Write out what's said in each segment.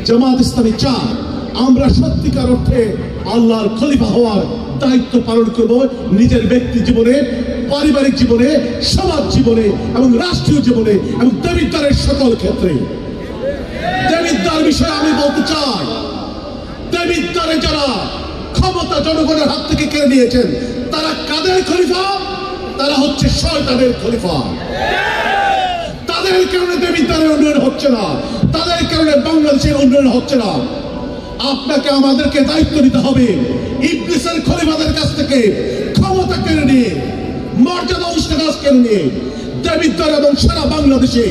জামাত ইসলামী চায় আমরা সত্যিকার অর্থে আল্লাহর খলিফা হওয়ার দায়িত্ব পালন করব নিজের ব্যক্তি জীবনে, পারিবারিক জীবনে, সমাজ জীবনে এবং রাষ্ট্রীয় জীবনে এবং দেবিদ্বারের সকল ক্ষেত্রে। দেবিদ্বার বিষয়ে আমি বলতে চাই, দেবিদ্বারে যারা ক্ষমতা জনগণের হাত থেকে কেড়ে নিয়েছেন তারা কাদের খলিফা? তারা হচ্ছে শয়তানের খলিফা। তাদের কারণে দেবিদ্বারের উন্নয়ন হচ্ছে না, তাদের কারণে বাংলাদেশের উন্নয়ন হচ্ছে না। আপনাকে আমাদেরকে দায়িত্ব নিতে হবে ইবলিসের খলিফাদের কাছ থেকে ক্ষমতা কেড়ে নিয়ে, মর্যাদা উষ্ণাস কেড়ে নিয়ে দেবিদ্বার এবং সারা বাংলাদেশে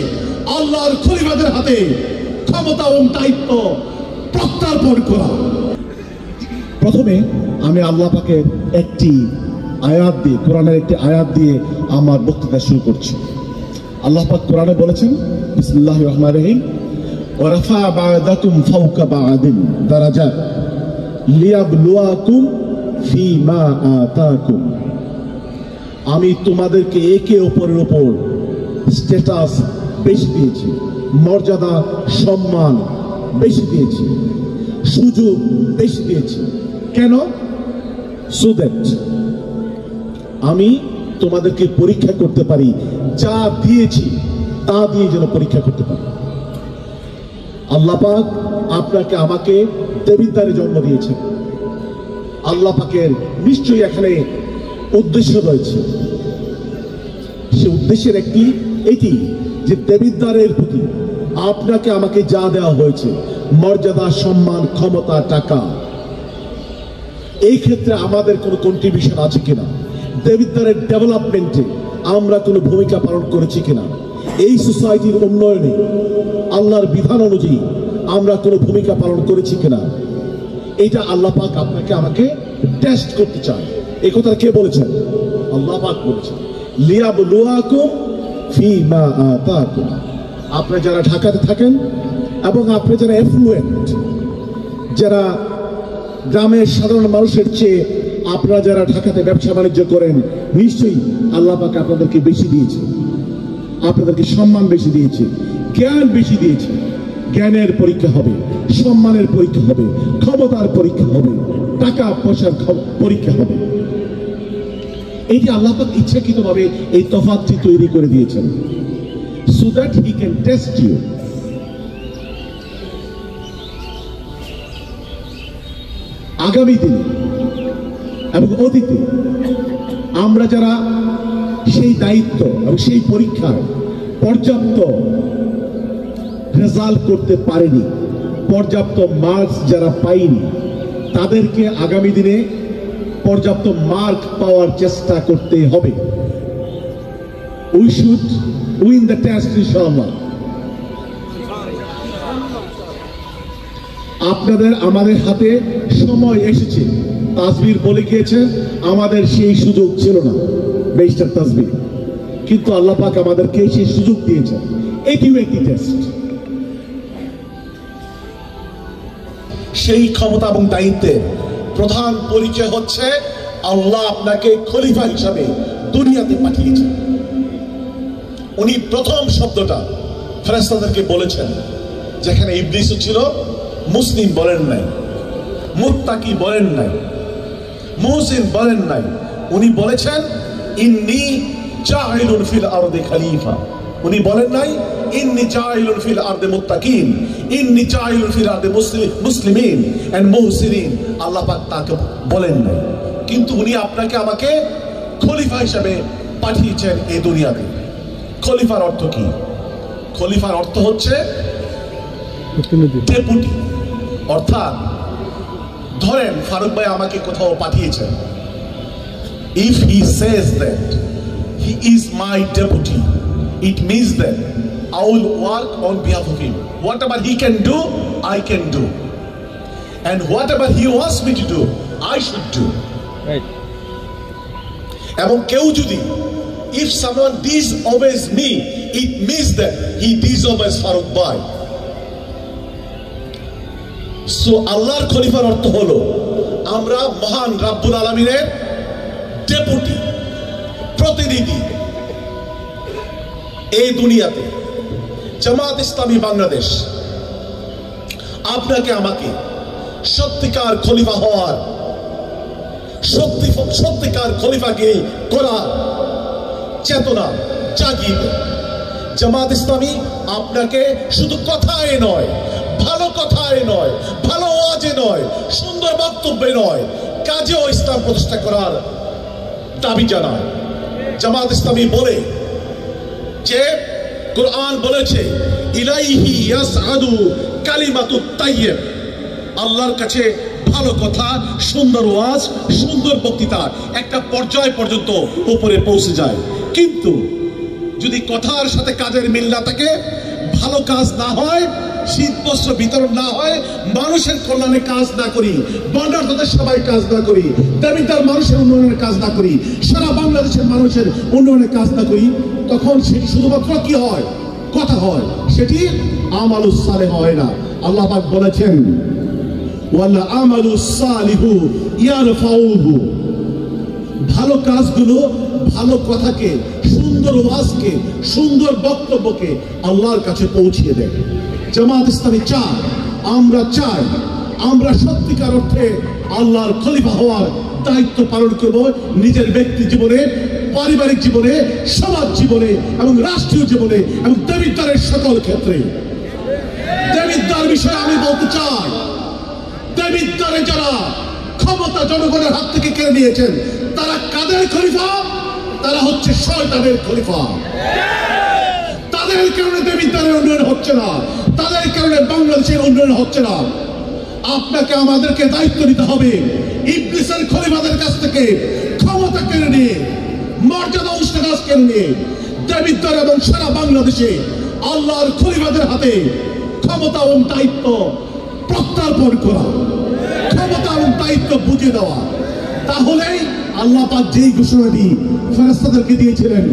আল্লাহর খলিফাদের হাতে ক্ষমতা এবং দায়িত্ব প্রত্যার্পণ করা। প্রথমে আমি আল্লাহ পাকের একটি আয়াত দিয়ে, কোরআনের একটি আয়াত দিয়ে আমার বক্তৃতা শুরু করছি। আল্লাহ পাক কোরআনে বলেছেন, বিসমিল্লাহির রহমানির রহিম, ওয়া রাফা বা'দাকুম ফাওকা বা'দিন দারাজাত লিয়াবলুয়াকুম ফীমা আতাকুম। আমি তোমাদেরকে একে অপরের উপর স্ট্যাটাস বেশি দিয়েছি, মর্যাদা সম্মান বেশি দিয়েছি, সুযোগ বেশি দিয়েছি। কেন? সো দ্যাট আমি তোমাদেরকে পরীক্ষা করতে পারি, যা দিয়েছি তা দিয়ে যেন পরীক্ষা করতে পারি। আল্লাহ পাক আপনাকে আমাকে দেবিদ্বারে জন্ম দিয়েছে। আল্লাহ পাকের নিশ্চয়ই এখানে উদ্দেশ্য রয়েছে। সে উদ্দেশ্যের একটি এটি যে দেবিদ্বারের প্রতি আপনাকে আমাকে যা দেওয়া হয়েছে, মর্যাদা, সম্মান, ক্ষমতা, টাকা, এই ক্ষেত্রে আমাদের কোনো কন্ট্রিবিউশন আছে কিনা, দেবিদ্বারের ডেভেলপমেন্টে আমরা কোনো ভূমিকা পালন করেছি কিনা, এই সোসাইটির উন্নয়নে আল্লাহর বিধান অনুযায়ী আমরা কোনো ভূমিকা পালন করেছি কিনা, এটা আল্লাহ পাক আপনাকে আমাকে টেস্ট করতে চান। এই কথা কে বলেছেন? আল্লাহ পাক বলেছেন, লিয়াবলুয়াকুম ফীমা আতাকুম। আপনি যারা ঢাকাতে থাকেন এবং আপনি যারা এফ্লুয়েন্ট, যারা গ্রামের সাধারণ মানুষের চেয়ে আপনারা যারা ঢাকাতে ব্যবসা বাণিজ্য করেন, নিশ্চয়ই আল্লাহ পাক আপনাদেরকে বেশি দিয়েছে, আপনাদেরকে সম্মান বেশি দিয়েছে, জ্ঞান বেশি দিয়েছে। জ্ঞানের পরীক্ষা হবে, সম্মানের পরীক্ষা হবে, ক্ষমতার পরীক্ষা হবে, টাকা পয়সার পরীক্ষা হবে। এই যে আল্লাহ পাক ইচ্ছাকৃতভাবে এই তফাৎটি তৈরি করে দিয়েছেন, so that he can test you। আগামী দিনে এবং অতীতে আমরা যারা সেই দায়িত্ব এবং সেই পরীক্ষায় পর্যাপ্ত রেজাল্ট করতে পারেনি, পর্যাপ্ত মার্কস যারা পাইনি, তাদেরকে আগামী দিনে পর্যাপ্ত মার্ক পাওয়ার চেষ্টা করতে হবে। We should win the test ইনশাআল্লাহ। আপনাদের আমাদের হাতে সময় এসেছে, তাসবির বলে গিয়েছে আমাদের সেই সুযোগ ছিল না, বেস্টার তাসবির, কিন্তু আল্লাহ পাক আমাদেরকে সেই সুযোগ দিয়েছেন। এটিও একটি টেস্ট। সেই ক্ষমতা এবং দায়িত্বের প্রধান পরিচয় হচ্ছে আল্লাহ আপনাকে খলিফা হিসাবে দুনিয়াতে পাঠিয়েছেন। উনি প্রথম শব্দটা ফেরেশতাদেরকে বলেছেন, যেখানে ইবলিসও ছিল, মুসলিম বলেন নাই, মুত্তাকি বলেন নাই, মুহসিন বলেন নাই। উনি বলেছেন ইন্নী জাইলুন ফিল আরদি খলিফা। উনি বলেন নাই ইন্নী জাইলুন ফিল আরদি মুত্তাকিন, ইন্নী জাইলুন ফিল আরদি মুসলিমিন এন্ড মুহসিনিন। আল্লাহ পাক তাকে বলেন নাই, কিন্তু উনি আপনাকে আমাকে খলিফা হিসেবে পাঠিয়েছেন এই দুনিয়াতে। খলিফার অর্থ কি? খলিফার অর্থ হচ্ছে ডেপুটি। অর্থাৎ ধরেন ফারুক ভাই আমাকে কোথাও পাঠিয়েছেন, if he says that he is my deputy, it means that I will work on behalf of him. Whatever he can do, I can do, and whatever he wants me to do, I should do. Right. এবং কেউ যদি, if someone disobeys me, it means that he disobeys Faruk ভাই। So আল্লাহর খলিফার অর্থ হলো আমরা মহান রাব্বুল আলামিনের ডেপুটি, প্রতিনিধি এই দুনিয়াতে। জামাত ইসলামী বাংলাদেশ আপনাকে আমাকে সত্যিকার খলিফা হওয়ার, সত্যিকার খলিফাকে করার চেতনা জাগিয়ে দেয়। জামাত ইসলামী আপনাকে শুধু কথায় নয়, ভালো কথায় নয়, ভালো ওয়াজে নয়, সুন্দর বক্তব্যে নয়, কাজেও ইসলাম প্রতিষ্ঠা করার দাবি জানায়। জামাত ইসলামী বলে যে কোরআন বলেছে ইলাইহি ইয়াসআদু কালিমাতুত তাইয়্যিব, আল্লাহর কাছে ভালো কথা, সুন্দর ওয়াজ, সুন্দর বক্তৃতা একটা পর্যায় পর্যন্ত উপরে পৌঁছে যায়। কিন্তু যদি কথার সাথে কাজের মিল না থাকে, ভালো কাজ না হয়, শীতবস্ত্র বিতরণ না হয়, মানুষের কল্যাণে কাজ না করি, বন্যার্তদের সবাই কাজ না করি, দাবিদার মানুষের উন্নয়নের কাজ না করি, সারা বাংলাদেশের মানুষের উন্নয়নের কাজ না করি, তখন সেটি শুধুমাত্র কি হয়? কথা হয়, সেটি আমালুস সালেহ হয় না। আল্লাহ পাক বলেছেন ওয়ালা আমালুস সালিহু ইয়ারফাউহু, ভালো কাজগুলো, ভালো কথাকে, সুন্দর ওয়াজকে, সুন্দর বক্তব্যকে আল্লাহর কাছে পৌঁছিয়ে দেয়। জামাত ইসলামী চায়, আমরা চাই, আমরা সত্যিকার অর্থে আল্লাহর খলিফা হওয়ার দায়িত্ব পালন করব নিজের ব্যক্তি জীবনে, পারিবারিক জীবনে, সমাজ জীবনে এবং রাষ্ট্রীয় জীবনে এবং দেবিদ্বারের সকল ক্ষেত্রে। দেবিদ্বার বিষয়ে আমি বলতে চাই, দেবিদ্বারে যারা ক্ষমতা জনগণের হাত থেকে কেড়ে নিয়েছেন, তারা কাদের খলিফা? তারা হচ্ছে শয়তানের খলিফা। তাদের কারণে দেবিদ্বারের উন্নয়ন হচ্ছে না, তাদের কারণে বাংলাদেশের উন্নয়ন হচ্ছে না। আপনাকে আমাদেরকে দায়িত্ব নিতে হবে ইবলিসের খলিফাদের কাছ থেকে ক্ষমতা কেড়ে নিয়ে, মর্যাদা উস্তেগাজ কেড়ে নিয়ে দেবিদ্বার এবং সারা বাংলাদেশে আল্লাহর খলিফাদের হাতে ক্ষমতা এবং দায়িত্ব প্রত্যার্পণ করা, ক্ষমতা এবং দায়িত্ব বুঝিয়ে দেওয়া। তাহলেই আল্লাহ পাক যেই ঘোষণাটি ফেরেশতাদেরকে দিয়েছিলেন,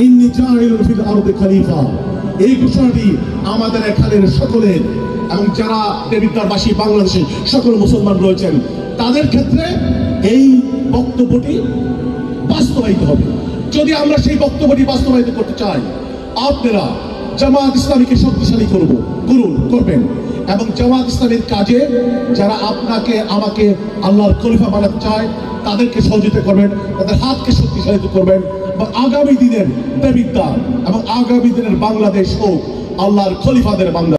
ইন্নী জাইলুন ফিল আরদি খলিফা, এই ঘোষণাটি আমাদের এখানের সকলের এবং যারা দেবিদ্বারবাসী বাংলাদেশে সকল মুসলমান রয়েছেন তাদের ক্ষেত্রে এই বক্তব্যটি বাস্তবায়িত হবে। যদি আমরা সেই বক্তব্যটি বাস্তবায়িত করতে চাই, আপনারা জামাত ইসলামীকে শক্তিশালী করবেন এবং জামাত ইসলামীর কাজে যারা আপনাকে আমাকে আল্লাহর খলিফা বানাতে চায় তাদেরকে সহযোগিতা করবেন, তাদের হাতকে শক্তিশালী করবেন এবং আগামী দিনের দেবিদ্বার এবং আগামী দিনের বাংলাদেশ হোক আল্লাহর খলিফাদের বাংলাদেশ।